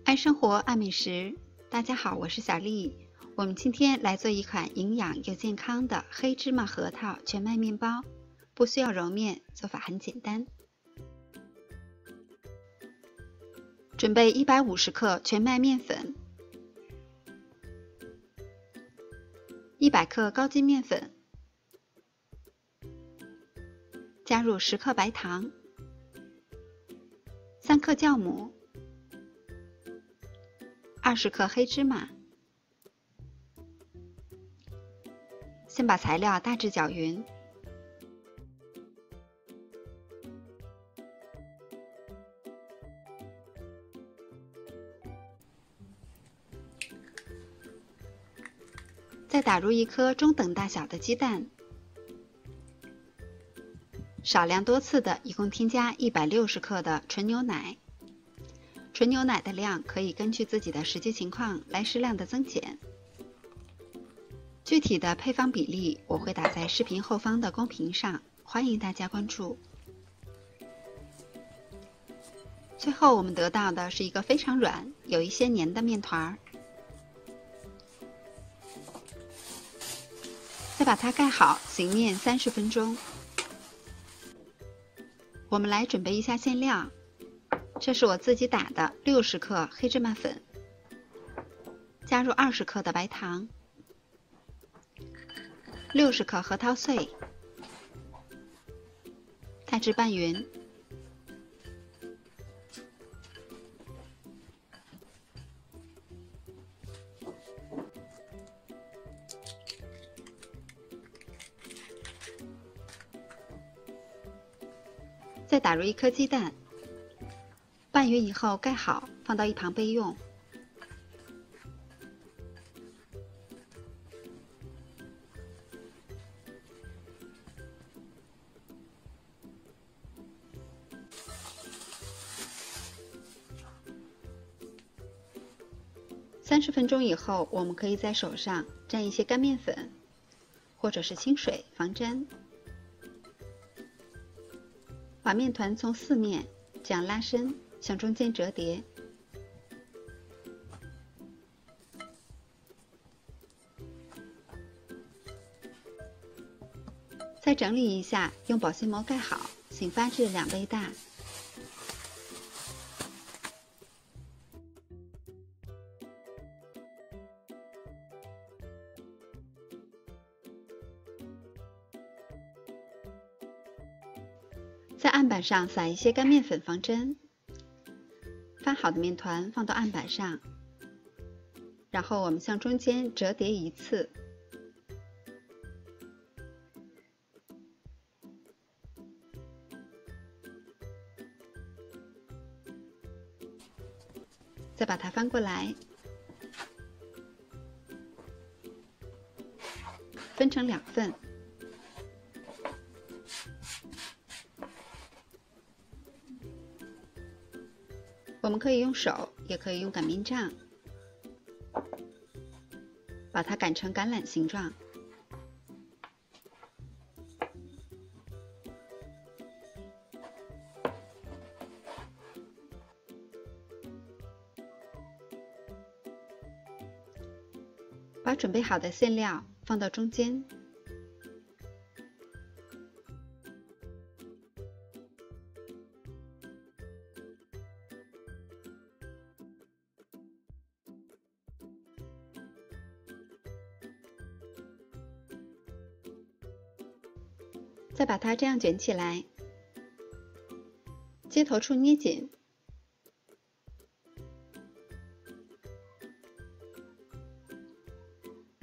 爱生活，爱美食。大家好，我是小丽。我们今天来做一款营养又健康的黑芝麻核桃全麦面包，不需要揉面，做法很简单。准备150克全麦面粉，100克高筋面粉，加入10克白糖，3克酵母，20克黑芝麻。先把材料大致搅匀，再打入1颗中等大小的鸡蛋，少量多次的一共添加160克的纯牛奶。纯牛奶的量可以根据自己的实际情况来适量的增减。具体的配方比例我会打在视频后方的公屏上，欢迎大家关注。最后我们得到的是一个非常软、有一些黏的面团，再把它盖好，醒面30分钟。我们来准备一下馅料，这是我自己打的60克黑芝麻粉，加入20克的白糖，60克核桃碎，大致拌匀，再打入1颗鸡蛋，拌匀以后盖好，放到一旁备用。30分钟以后，我们可以在手上蘸一些干面粉，或者是清水防粘。把面团从4面这样拉伸，向中间折叠。再整理一下，用保鲜膜盖好，醒发至2倍大。在案板上撒一些干面粉防粘，发好的面团放到案板上，然后我们向中间折叠1次，再把它翻过来，分成2份。我们可以用手，也可以用擀面杖，把它擀成橄榄形状。把准备好的馅料放到中间，再把它这样卷起来，接头处捏紧，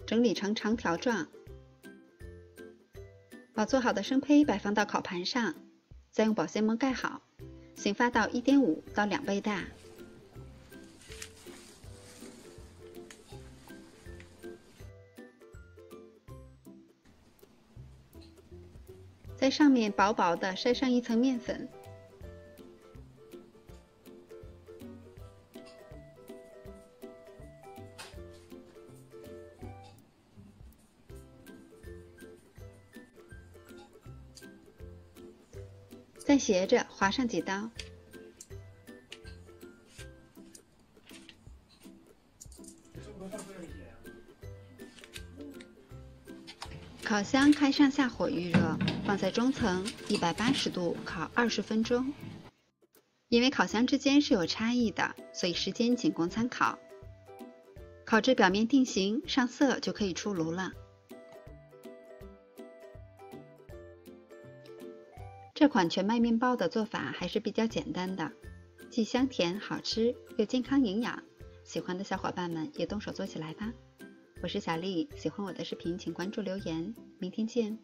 整理成长条状。把做好的生胚摆放到烤盘上，再用保鲜膜盖好，醒发到1.5到2倍大。在上面薄薄的筛上1层面粉，再斜着划上几刀，烤箱开上下火预热，放在中层180度烤20分钟。因为烤箱之间是有差异的，所以时间仅供参考。烤至表面定型、上色就可以出炉了。这款全麦面包的做法还是比较简单的，既香甜好吃又健康营养，喜欢的小伙伴们也动手做起来吧。我是小丽，喜欢我的视频请关注留言，明天见。